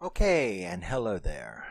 Okay, and hello there.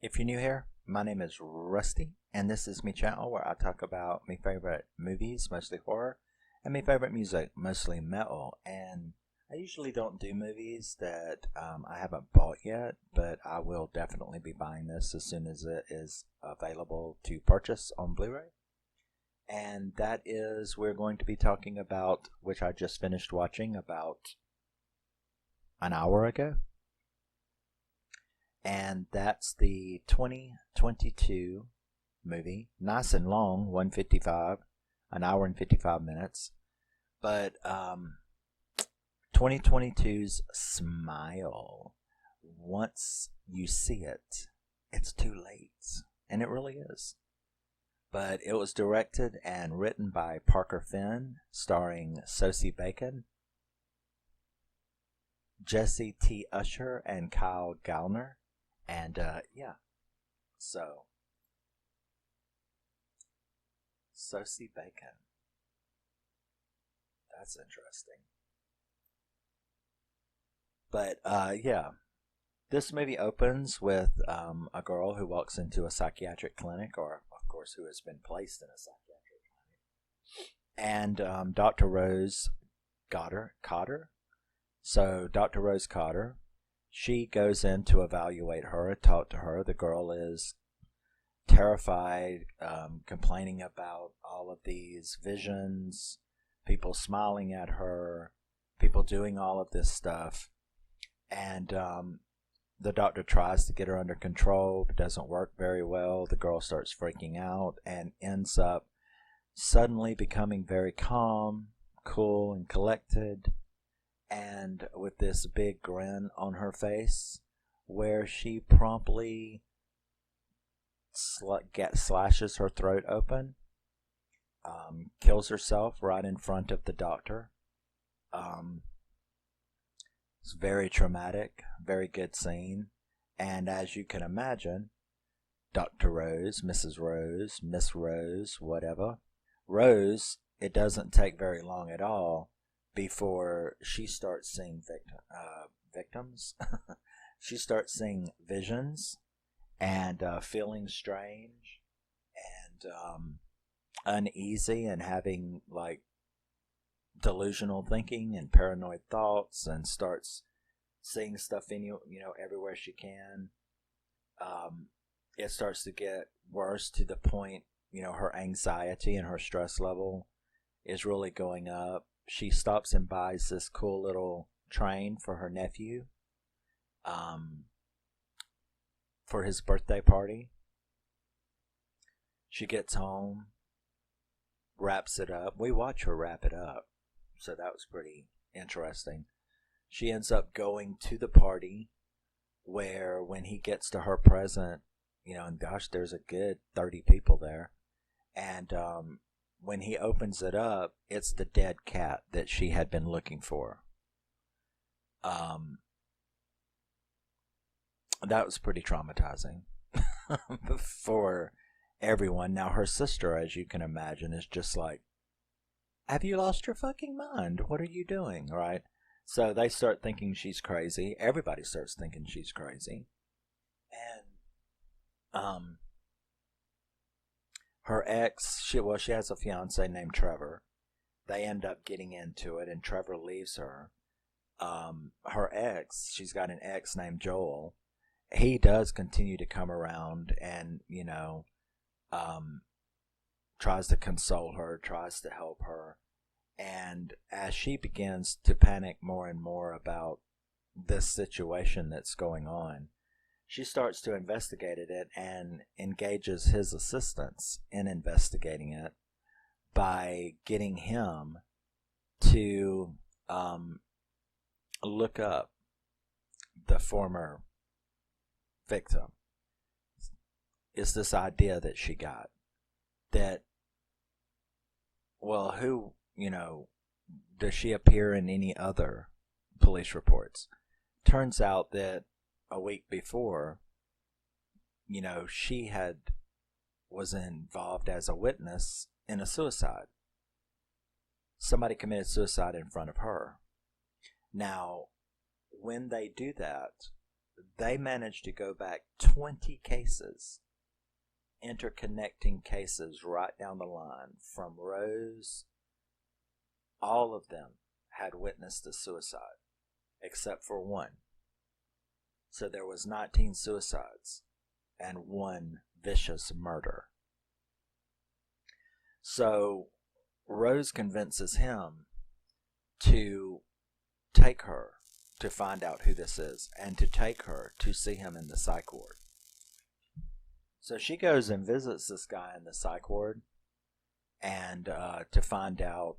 If you're new here, my name is Rusty, and this is my channel where I talk about my favorite movies, mostly horror, and my favorite music, mostly metal. And I usually don't do movies that I haven't bought yet, but I will definitely be buying this as soon as it is available to purchase on Blu-ray. And that is, we're going to be talking about, which I just finished watching about an hour ago, and that's the 2022 movie. Nice and long, 155, an hour and 55 minutes. But 2022's Smile. Once you see it, it's too late. And it really is. But it was directed and written by Parker Finn, starring Sosie Bacon, Jessie T. Usher, and Kyle Gallner. And yeah, so Sosie Bacon. That's interesting. But yeah, this movie opens with a girl who walks into a psychiatric clinic, or of course, who has been placed in a psychiatric clinic, and Dr. Rose Cotter. So Dr. Rose Cotter, she goes in to evaluate her, talk to her. The girl is terrified, complaining about all of these visions, people smiling at her, people doing all of this stuff. And the doctor tries to get her under control, but doesn't work very well. The girl starts freaking out and ends up suddenly becoming very calm, cool, and collected, and with this big grin on her face, where she promptly slashes her throat open, kills herself right in front of the doctor. It's very traumatic, very good scene, and as you can imagine, Dr. Rose, Mrs. Rose, Miss Rose, whatever, Rose, it doesn't take very long at all before she starts seeing victims. She starts seeing visions and feeling strange and uneasy and having like delusional thinking and paranoid thoughts, and starts seeing stuff in everywhere she can. It starts to get worse to the point, her anxiety and her stress level is really going up. She stops and buys this cool little train for her nephew for his birthday party. She gets home, wraps it up. We watch her wrap it up, so that was pretty interesting. She ends up going to the party, where when he gets to her present, and gosh, there's a good 30 people there. And when he opens it up, it's the dead cat that she had been looking for. That was pretty traumatizing for everyone. Now, her sister, as you can imagine, is just like, have you lost your fucking mind? What are you doing? Right? So they start thinking she's crazy. Everybody starts thinking she's crazy. And her ex, she has a fiance named Trevor. They end up getting into it, and Trevor leaves her. Her ex, she's got an ex named Joel. He does continue to come around and, tries to console her, tries to help her. And as she begins to panic more and more about this situation that's going on, she starts to investigate it and engages his assistance in investigating it by getting him to look up the former victim. Is this idea that she got that, well, who, does she appear in any other police reports? Turns out that a week before, she was involved as a witness in a suicide. Somebody committed suicide in front of her. Now, when they do that, they manage to go back 20 cases, interconnecting cases right down the line from Rose. All of them had witnessed a suicide, except for one. So there was 19 suicides and one vicious murder. So Rose convinces him to take her to find out who this is and to take her to see him in the psych ward. So she goes and visits this guy in the psych ward and to find out,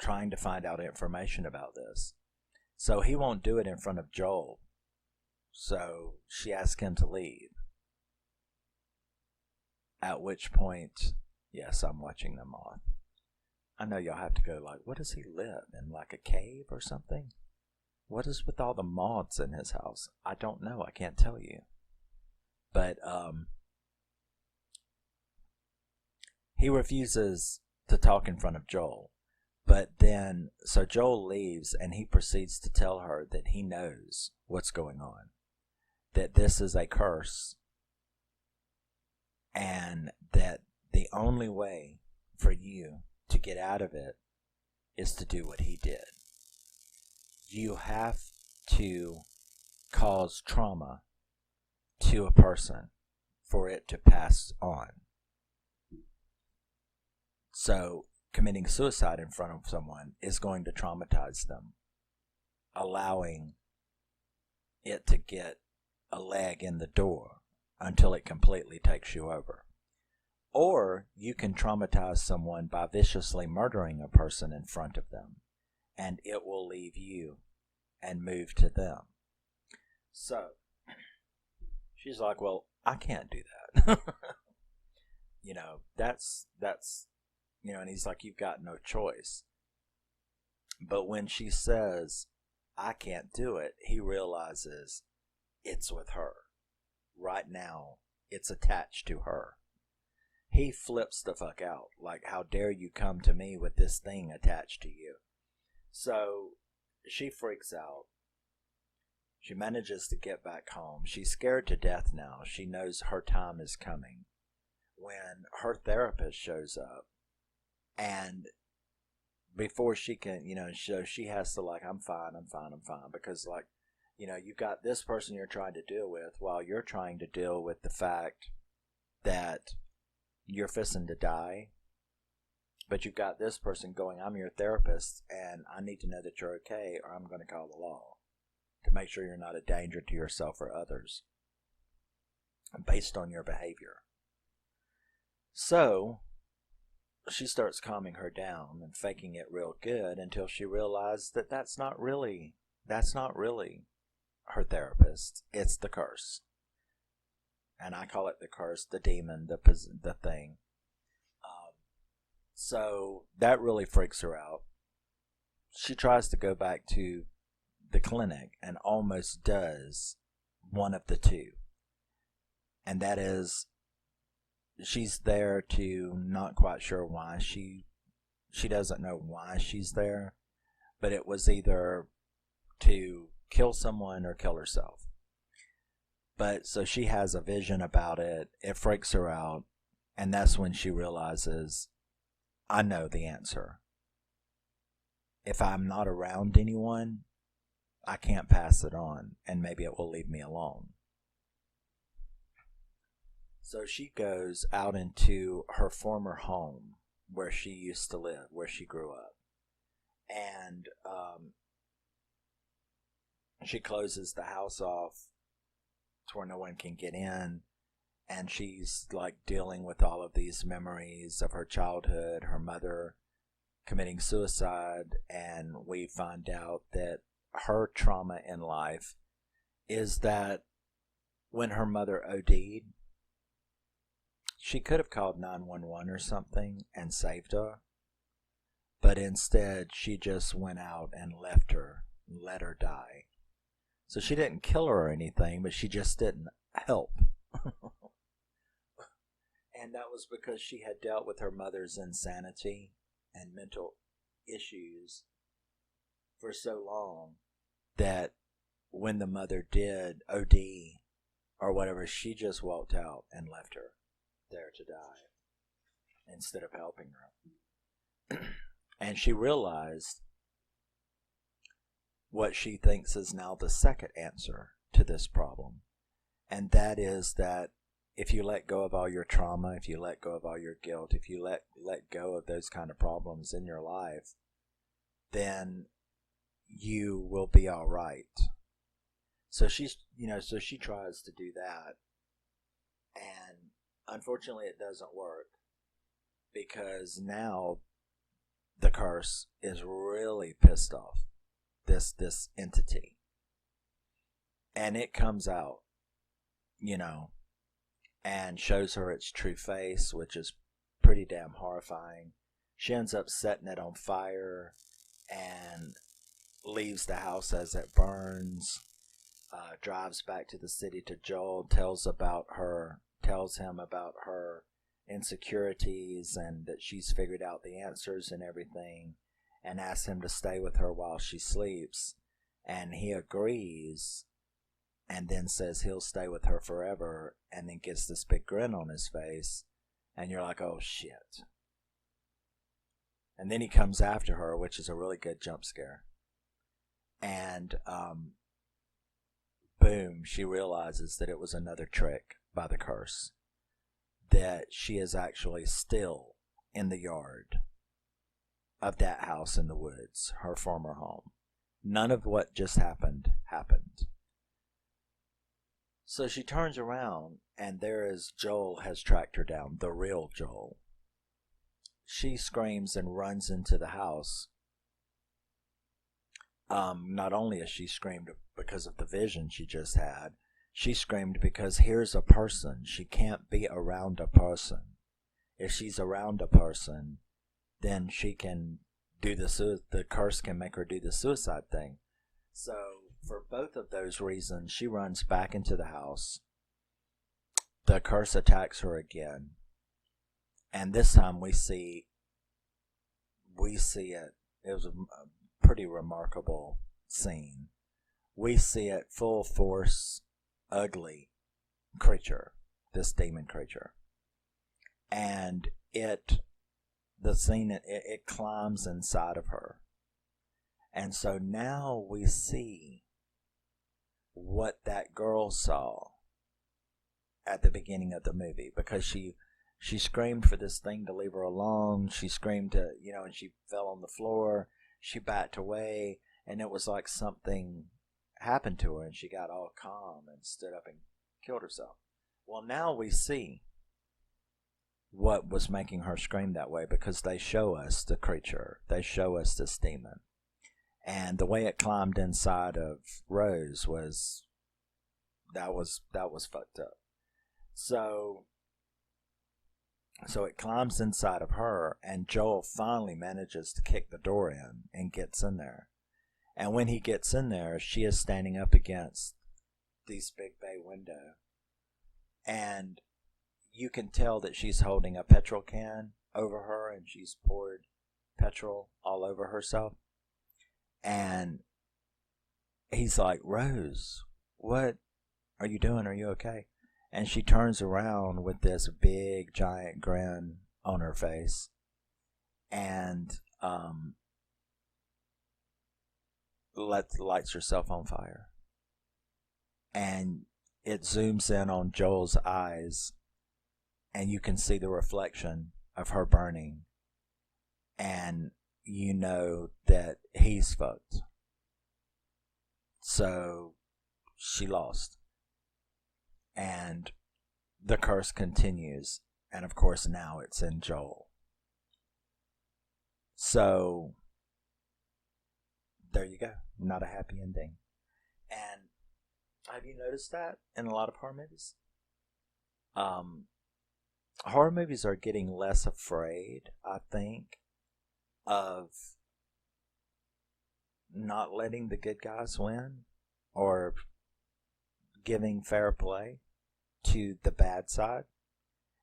trying to find out information about this. So he won't do it in front of Joel. So she asks him to leave. At which point, yes, I'm watching the moth. I know y'all have to go like, what does he live in, like a cave or something? What is with all the moths in his house? I don't know. I can't tell you. But he refuses to talk in front of Joel. But then, so Joel leaves and he proceeds to tell her that he knows what's going on. That this is a curse. And that the only way for you to get out of it is to do what he did. You have to cause trauma to a person for it to pass on. So committing suicide in front of someone is going to traumatize them, allowing it to get a leg in the door until it completely takes you over. Or you can traumatize someone by viciously murdering a person in front of them, and it will leave you and move to them. So she's like, well, I can't do that. That's and he's like, you've got no choice. But when she says, I can't do it, he realizes it's with her. Right now, it's attached to her. He flips the fuck out. Like, how dare you come to me with this thing attached to you? So she freaks out. She manages to get back home. She's scared to death now. She knows her time is coming. When her therapist shows up, and before she can, so she has to I'm fine, because you've got this person you're trying to deal with while you're trying to deal with the fact that you're fixing to die. But you've got this person going, I'm your therapist, and I need to know that you're okay, or I'm going to call the law to make sure you're not a danger to yourself or others based on your behavior. So she starts calming her down and faking it real good until she realized that that's not really her therapist. It's the curse. And I call it the curse, the demon, the thing. So that really freaks her out. She tries to go back to the clinic and almost does one of the two. And that is, she's there to not quite sure why. She doesn't know why she's there, but it was either to kill someone or kill herself. But so she has a vision about it. It freaks her out. And that's when she realizes, I know the answer. If I'm not around anyone, I can't pass it on, and maybe it will leave me alone. So she goes out into her former home where she used to live, where she grew up. And she closes the house off to where no one can get in. And she's dealing with all of these memories of her childhood, her mother committing suicide. And we find out that her trauma in life is that when her mother OD'd, she could have called 911 or something and saved her. But instead, she just went out and let her die. So she didn't kill her or anything, but she just didn't help. And that was because she had dealt with her mother's insanity and mental issues for so long that when the mother did OD or whatever, she just walked out and left her there to die instead of helping her. And she realized what she thinks is now the second answer to this problem. And that is that if you let go of all your trauma, if you let go of all your guilt, if you let go of those kind of problems in your life, then you will be all right. So she tries to do that. And unfortunately it doesn't work, because now the curse is really pissed off this entity. And it comes out, and shows her its true face, which is pretty damn horrifying. She ends up setting it on fire and leaves the house as it burns, drives back to the city to Joel, tells him about her insecurities and that she's figured out the answers and everything, and asks him to stay with her while she sleeps. And he agrees, and then says he'll stay with her forever, and then gets this big grin on his face, and you're like, oh shit. And then he comes after her, which is a really good jump scare. And boom, she realizes that it was another trick by the curse, that she is actually still in the yard of that house in the woods, her former home. None of what just happened. So she turns around, and there is Joel has tracked her down, the real Joel. She screams and runs into the house. Not only has she screamed because of the vision she just had, she screamed because here's a person. She can't be around a person. If she's around a person, then she can do the curse can make her do the suicide thing. So for both of those reasons, she runs back into the house. The curse attacks her again. And this time we see it. It was a pretty remarkable scene. We see it full force, ugly creature, this demon creature. And it climbs inside of her. And so now we see what that girl saw at the beginning of the movie, because she screamed for this thing to leave her alone. She screamed and she fell on the floor. She backed away, and it was like something happened to her, and she got all calm and stood up and killed herself. Well, now we see what was making her scream that way, because they show us the creature. They show us this demon. And the way it climbed inside of Rose was fucked up. So it climbs inside of her, and Joel finally manages to kick the door in and gets in there. And when he gets in there, she is standing up against this big bay window. And you can tell that she's holding a petrol can over her, and she's poured petrol all over herself. And he's like, Rose, what are you doing? Are you okay? And she turns around with this big, giant grin on her face. And lights herself on fire. And it zooms in on Joel's eyes, and you can see the reflection of her burning. And you know that he's fucked. So she lost. And the curse continues. And of course now it's in Joel. So there you go. Not a happy ending. And have you noticed that in a lot of horror movies? Horror movies are getting less afraid, I think, of not letting the good guys win, or giving fair play to the bad side.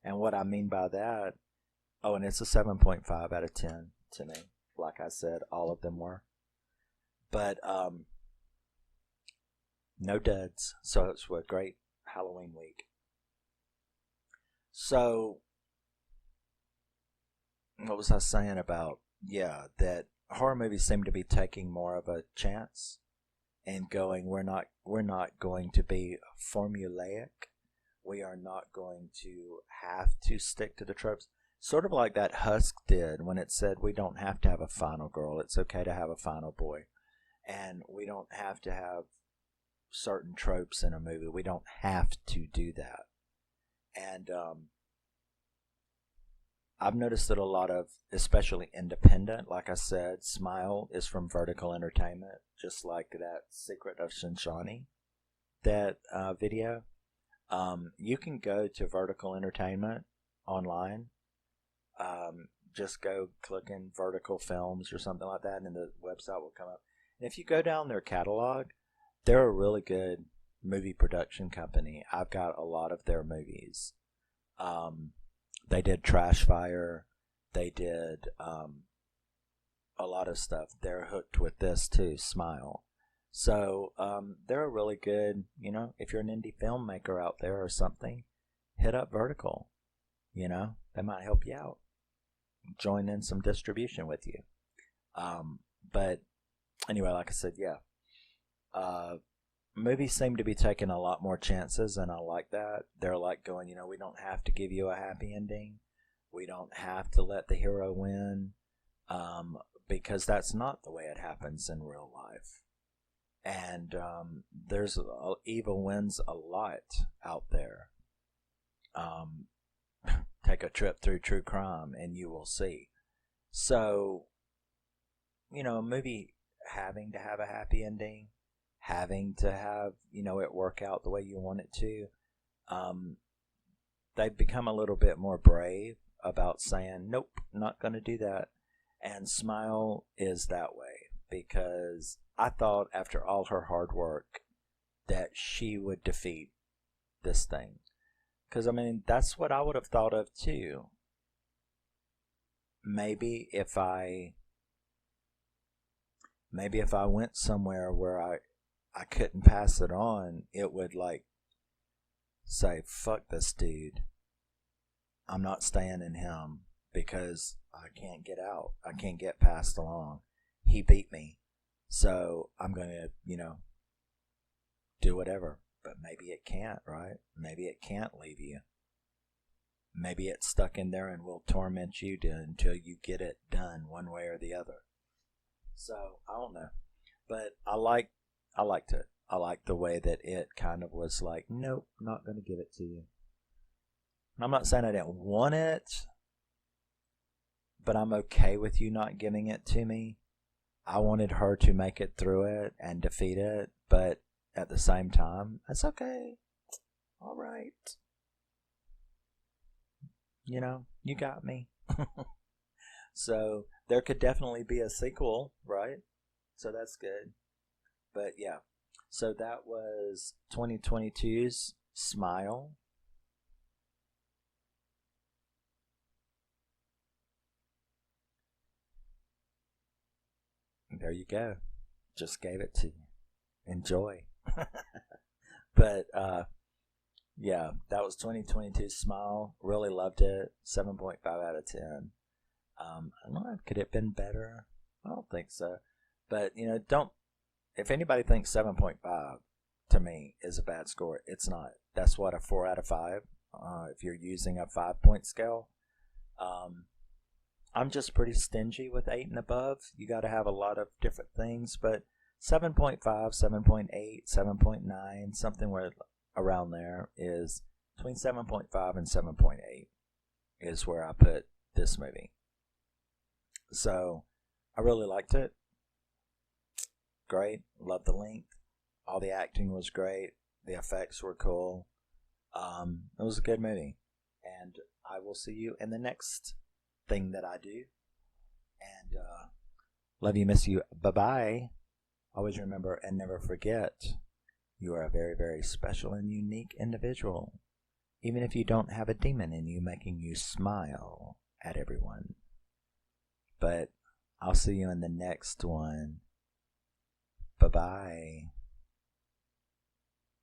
And what I mean by that, and it's a 7.5 out of 10 to me. Like I said, all of them were. But No duds. So it's a great Halloween week. So what was I saying about, yeah, that horror movies seem to be taking more of a chance and going, we're not going to be formulaic. We are not going to have to stick to the tropes. Sort of like that Husk did when it said we don't have to have a final girl. It's okay to have a final boy. And we don't have to have certain tropes in a movie. We don't have to do that. And I've noticed that a lot of, especially independent, like I said, Smile is from Vertical Entertainment, just like that Secret of Shinshani, that video. You can go to Vertical Entertainment online. Just go click in Vertical Films or something like that, and the website will come up. And if you go down their catalog, they're a really good movie production company. I've got a lot of their movies. They did Trash Fire. They did a lot of stuff. They're hooked with this too, Smile. So they're a really good, if you're an indie filmmaker out there or something, hit up Vertical. They might help you out. Join in some distribution with you. But anyway, like I said, yeah. Movies seem to be taking a lot more chances, and I like that. They're like going, we don't have to give you a happy ending. We don't have to let the hero win, because that's not the way it happens in real life. And there's evil wins a lot out there. Take a trip through true crime, and you will see. So, a movie having to have a happy ending, having to have, it work out the way you want it to, they've become a little bit more brave about saying, nope, not going to do that. And Smile is that way, because I thought after all her hard work that she would defeat this thing. Because, that's what I would have thought of too. Maybe if I went somewhere where I couldn't pass it on, it would say, fuck this dude. I'm not staying in him because I can't get out. I can't get passed along. He beat me. So I'm going to, do whatever. But maybe it can't, right? Maybe it can't leave you. Maybe it's stuck in there and will torment you until you get it done one way or the other. So, I don't know. But I liked it. I liked the way that it kind of was like, nope, not going to give it to you. And I'm not saying I didn't want it, but I'm okay with you not giving it to me. I wanted her to make it through it and defeat it, but at the same time, that's okay. All right. You got me. So there could definitely be a sequel, right? So that's good. But yeah. So that was 2022's Smile. There you go. Just gave it to you. Enjoy. But yeah, that was 2022 Smile. Really loved it. 7.5 out of 10. I don't know, could it have been better? I don't think so. But if anybody thinks 7.5 to me is a bad score, it's not. That's what, a 4 out of 5 if you're using a 5-point scale. I'm just pretty stingy with 8 and above. You got to have a lot of different things, but 7.5, 7.8, 7.9, something where around there is between 7.5 and 7.8 is where I put this movie. So I really liked it. Great. Loved the length. All the acting was great. The effects were cool. It was a good movie. And I will see you in the next thing that I do. And love you, miss you. Bye-bye. Always remember and never forget, you are a very, very special and unique individual. Even if you don't have a demon in you making you smile at everyone. But I'll see you in the next one. Bye-bye.